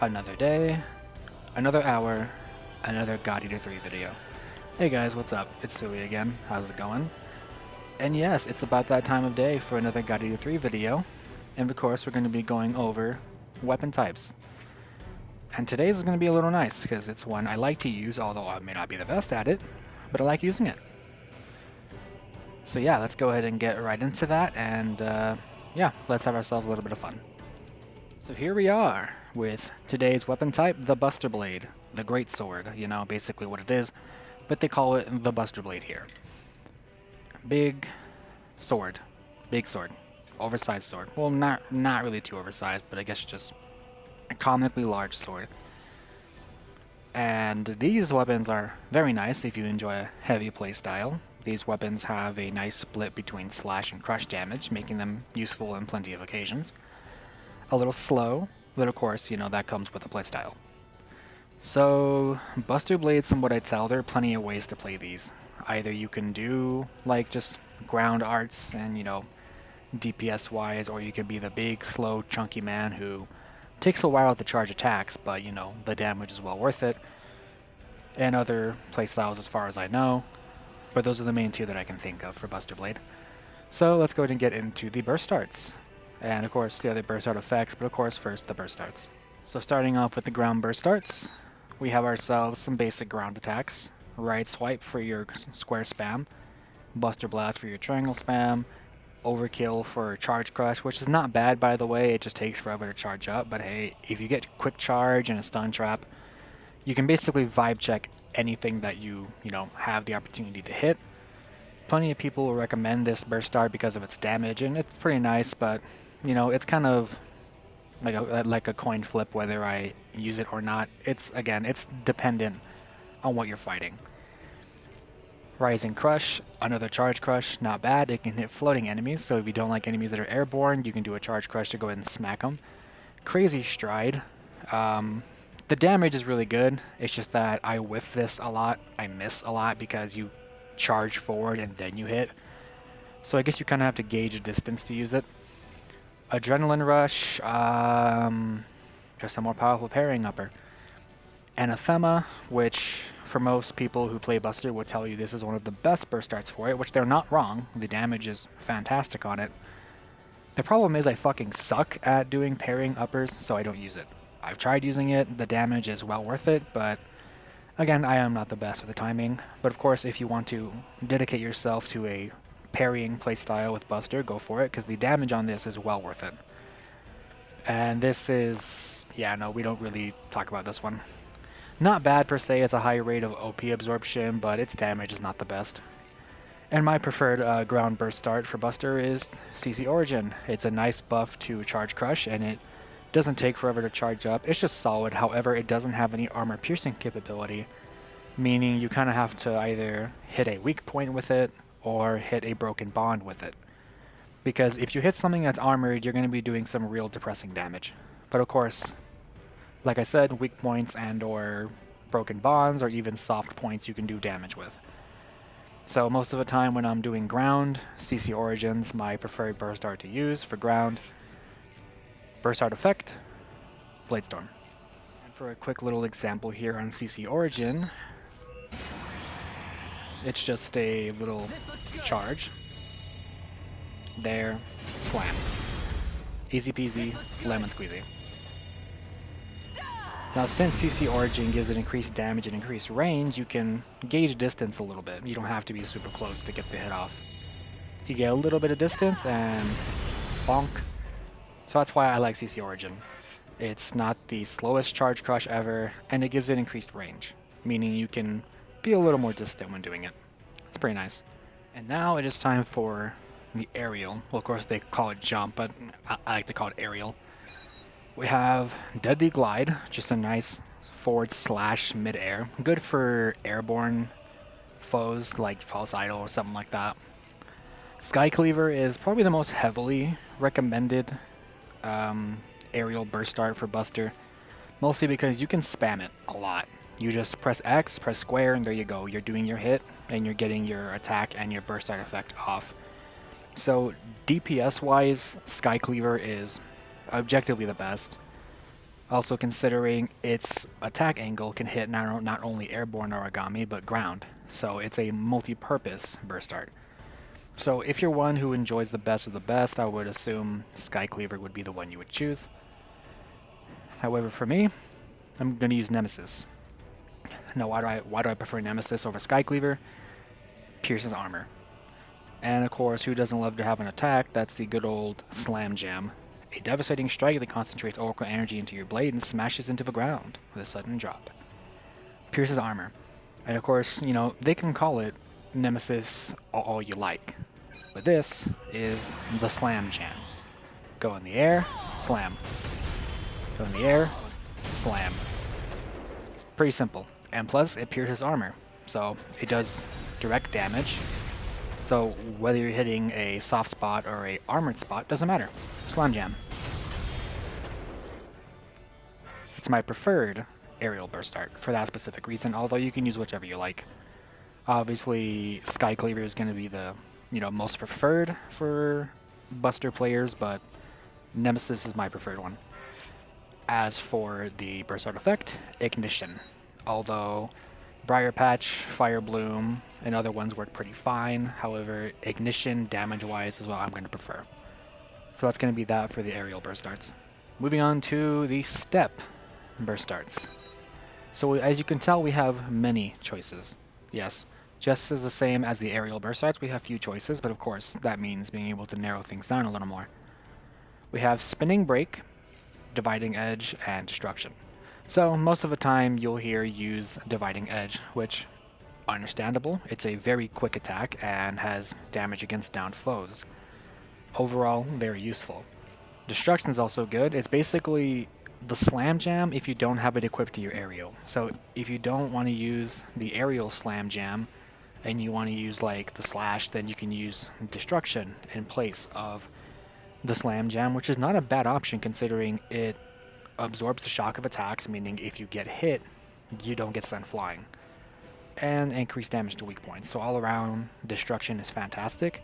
Another day, another hour, another God Eater 3 video. Hey guys, what's up? It's Suey again. How's it going? And yes, it's about that time of day for another God Eater 3 video. And of course, we're going to be going over weapon types. And today's is going to be a little nice because it's one I like to use, although I may not be the best at it, but I like using it. So yeah, let's go ahead and get right into that, and yeah, let's have ourselves a little bit of fun. So here we are with today's weapon type, the Buster Blade, the Great Sword, you know, basically what it is, but they call it the Buster Blade here. Big sword, oversized sword. Well, not really too oversized, but I guess just a comically large sword. And these weapons are very nice if you enjoy a heavy playstyle. These weapons have a nice split between slash and crush damage, making them useful in plenty of occasions. A little slow, but of course, you know, that comes with the playstyle. So, Buster Blades, from what I tell, there are plenty of ways to play these. Either you can do, like, just ground arts and, you know, DPS-wise, or you can be the big, slow, chunky man who takes a while to charge attacks, but, you know, the damage is well worth it. And other playstyles as far as I know. But those are the main two that I can think of for Buster Blade. So let's go ahead and get into the burst arts. And of course the other burst art effects, but of course first the burst arts. So starting off with the ground burst arts, we have ourselves some basic ground attacks. Right swipe for your square spam, Buster Blast for your triangle spam, Overkill for charge crush, which is not bad by the way, it just takes forever to charge up, but hey, if you get quick charge and a stun trap, you can basically vibe check anything that you have the opportunity to hit. Plenty of people will recommend this burst art because of its damage, and it's pretty nice, but you know, it's kind of like a coin flip whether I use it or not. It's dependent on what you're fighting. Rising Crush, another charge crush, not bad. It can hit floating enemies, so if you don't like enemies that are airborne, you can do a charge crush to go ahead and smack them. Crazy Stride. The damage is really good. It's just that I whiff this a lot. I miss a lot because you charge forward and then you hit. So I guess you kind of have to gauge a distance to use it. Adrenaline Rush, just a more powerful parrying upper. Anathema, which for most people who play Buster would tell you this is one of the best burst arts for it, which they're not wrong. The damage is fantastic on it. The problem is I fucking suck at doing parrying uppers, so I don't use it. I've tried using it, the damage is well worth it, but again, I am not the best with the timing. But of course, if you want to dedicate yourself to a parrying playstyle with Buster, go for it, because the damage on this is well worth it. And this is, yeah, no, we don't really talk about this one. Not bad per se, it's a high rate of OP absorption, but its damage is not the best. And my preferred ground burst art for Buster is CC Origin. It's a nice buff to Charge Crush, and it doesn't take forever to charge up. It's just solid, however, it doesn't have any armor piercing capability, meaning you kind of have to either hit a weak point with it, or hit a broken bond with it. Because if you hit something that's armored, you're going to be doing some real depressing damage. But of course, like I said, weak points and or broken bonds or even soft points you can do damage with. So most of the time when I'm doing ground, CC Origin's my preferred burst art to use for ground. Burst art effect, Bladestorm. And for a quick little example here on CC Origin, it's just a little charge. There, slam. Easy peasy, lemon squeezy. Now since CC Origin gives it increased damage and increased range, you can gauge distance a little bit. You don't have to be super close to get the hit off. You get a little bit of distance and bonk. So that's why I like CC Origin. It's not the slowest charge crush ever, and it gives it increased range, meaning you can be a little more distant when doing it. It's pretty nice. And now it is time for the aerial. Well, of course they call it jump, but I like to call it aerial. We have Deadly Glide, just a nice forward slash mid-air. Good for airborne foes like False Idol or something like that. Sky Cleaver is probably the most heavily recommended aerial burst art for Buster, mostly because you can spam it a lot. You just press X, press square, and there you go. You're doing your hit, and you're getting your attack and your burst art effect off. So DPS-wise, Sky Cleaver is objectively the best. Also considering its attack angle can hit not only airborne origami, but ground. So it's a multi-purpose burst art. So if you're one who enjoys the best of the best, I would assume Sky Cleaver would be the one you would choose. However, for me, I'm going to use Nemesis. Now, why do I prefer Nemesis over Sky Cleaver? Pierces armor. And of course, who doesn't love to have an attack? That's the good old Slam Jam. A devastating strike that concentrates Oracle energy into your blade and smashes into the ground with a sudden drop. Pierces armor. And of course, you know, they can call it Nemesis all you like. But this is the Slam Jam. Go in the air, slam. Go in the air, slam. Pretty simple. And plus, it pierces armor. So it does direct damage. So whether you're hitting a soft spot or a armored spot, doesn't matter. Slam Jam. It's my preferred aerial burst art for that specific reason, although you can use whichever you like. Obviously, Sky Cleaver is going to be the most preferred for Buster players, but Nemesis is my preferred one. As for the burst art effect, Ignition. Although Briar Patch, Fire Bloom, and other ones work pretty fine. However, Ignition, damage-wise, is what I'm going to prefer. So that's going to be that for the aerial burst arts. Moving on to the step burst arts. So as you can tell, we have many choices. Yes, just as the same as the aerial burst arts, we have few choices, but of course, that means being able to narrow things down a little more. We have Spinning Break, Dividing Edge, and Destruction. So most of the time you'll hear use Dividing Edge, which, understandable, it's a very quick attack and has damage against downed foes. Overall, very useful. Destruction is also good. It's basically the Slam Jam if you don't have it equipped to your aerial. So if you don't want to use the aerial Slam Jam and you want to use like the Slash, then you can use Destruction in place of the Slam Jam, which is not a bad option considering it absorbs the shock of attacks, meaning if you get hit, you don't get sent flying. And increased damage to weak points. So all around, Destruction is fantastic.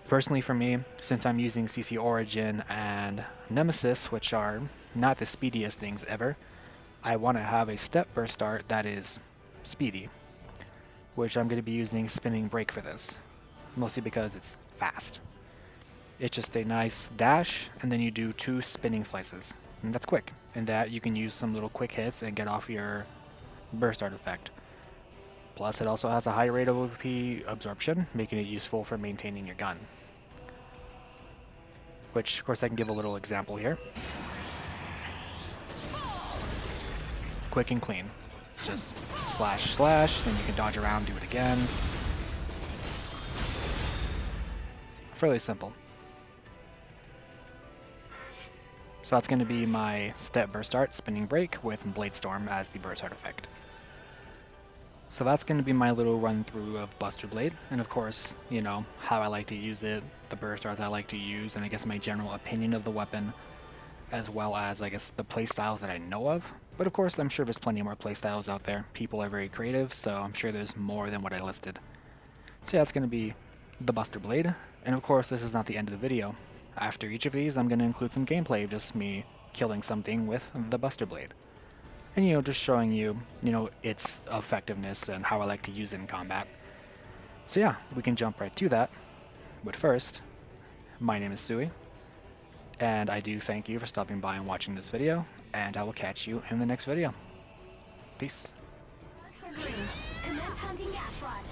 Personally for me, since I'm using CC Origin and Nemesis, which are not the speediest things ever, I want to have a step burst art that is speedy, which I'm going to be using Spinning Break for this, mostly because it's fast. It's just a nice dash, and then you do 2 spinning slices, and that's quick. And that you can use some little quick hits and get off your burst art effect. Plus, it also has a high rate of OP absorption, making it useful for maintaining your gun. Which, of course, I can give a little example here. Quick and clean. Just slash, slash, then you can dodge around, do it again. Fairly simple. So that's going to be my step burst art, Spinning Break, with Blade Storm as the burst art effect. So that's going to be my little run through of Buster Blade, and of course, you know, how I like to use it, the burst arts I like to use, and I guess my general opinion of the weapon, as well as, I guess, the playstyles that I know of. But of course, I'm sure there's plenty more playstyles out there. People are very creative, so I'm sure there's more than what I listed. So yeah, that's going to be the Buster Blade, and of course, this is not the end of the video. After each of these, I'm going to include some gameplay of just me killing something with the Buster Blade. And, you know, just showing you, its effectiveness and how I like to use it in combat. So yeah, we can jump right to that. But first, my name is Sui, and I do thank you for stopping by and watching this video, and I will catch you in the next video. Peace. Commence hunting Gashrot.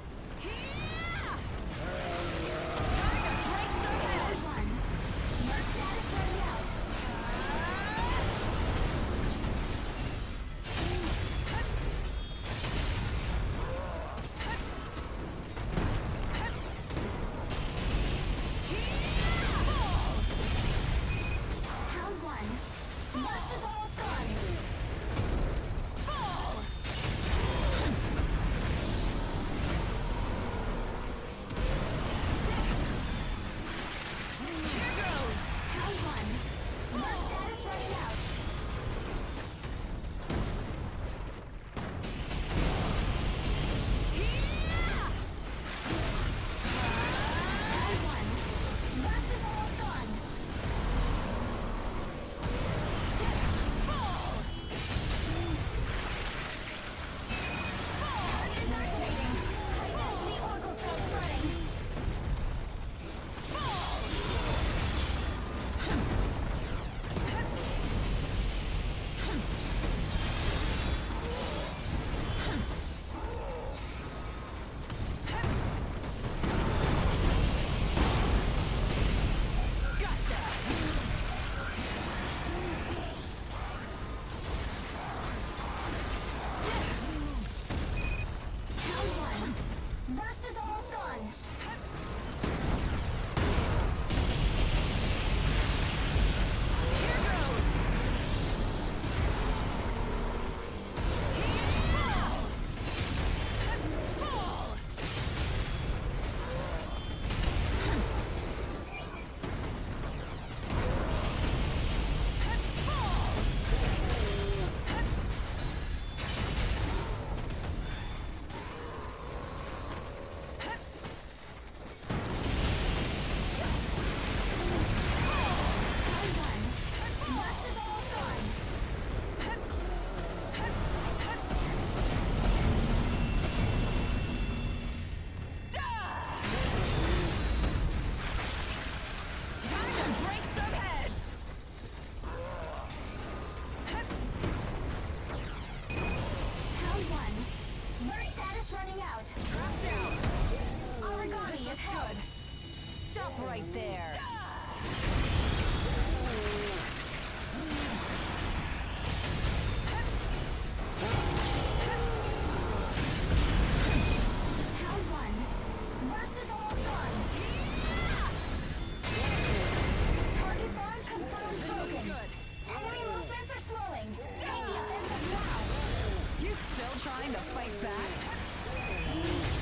trying to fight back?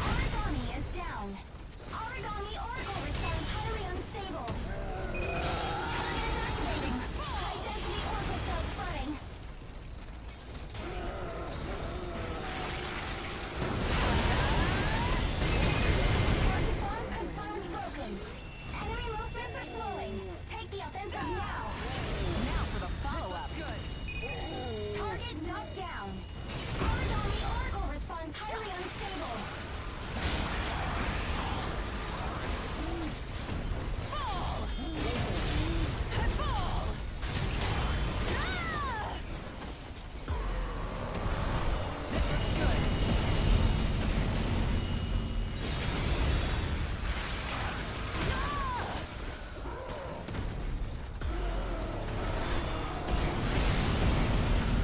Origami is down. Origami Oracle response highly unstable. Target is activating. High density Oracle cell spreading. Target bond confirmed broken. Enemy movements are slowing. Take the offensive now. Now for the follow-up. Good. Target knocked down. Origami Oracle response highly unstable. Fall! Fall! Ah! This looks good.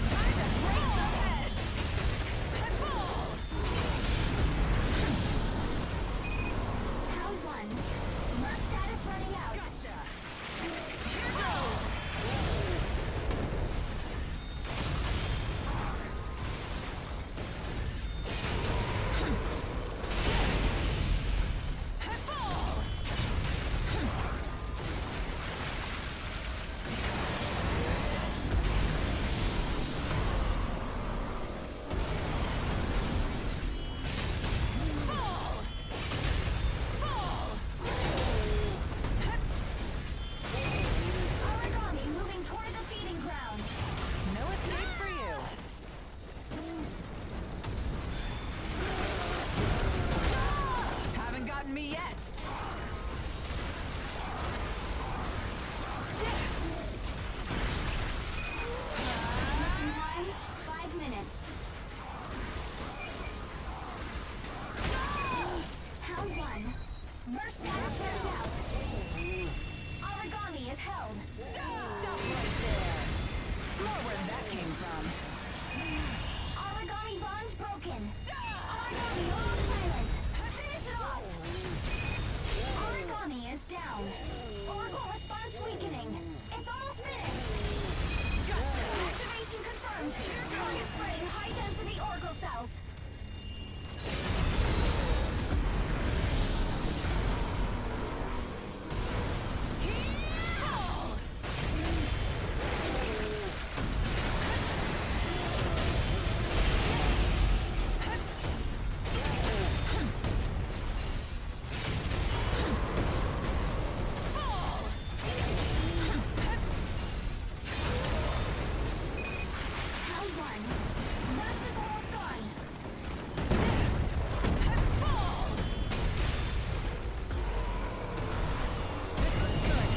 Time to break some heads! Fall! Round one. Merc status running out. Gotcha! Here goes! Fall! Fall! Fall! Origami moving toward the feeding ground. No escape for you. Haven't gotten me yet. Mission time, 5 minutes. Round one. Merc status running out. Origami is held. Stop right there. More where that came from. Origami bonds broken. Origami almost silent. Finish it off. Origami is down. Oracle response weakening. It's almost finished. Gotcha. Activation confirmed. Target spreading high density Oracle cells. Fall! Fall! Round one. Burst is almost gone. Fall! This looks good.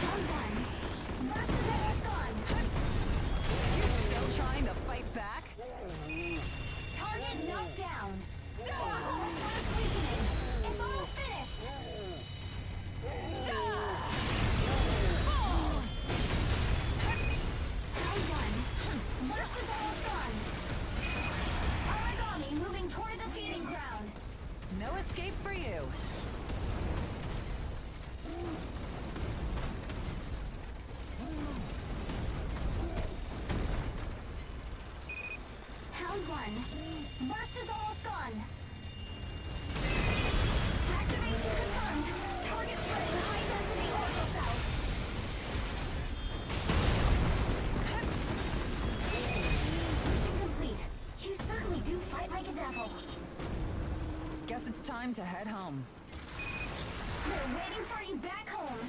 Round one. Burst is almost gone. You still trying to fight back? Target knocked down. Oracle response weakening. It's almost finished. Fall! Round one. Burst is almost gone. Origami moving toward the feeding ground. No escape for you. Round one. Burst is almost gone. Activation confirmed. Target spreading high density Oracle cells. Mission complete. You certainly do fight like a devil. Guess it's time to head home. They're waiting for you back home.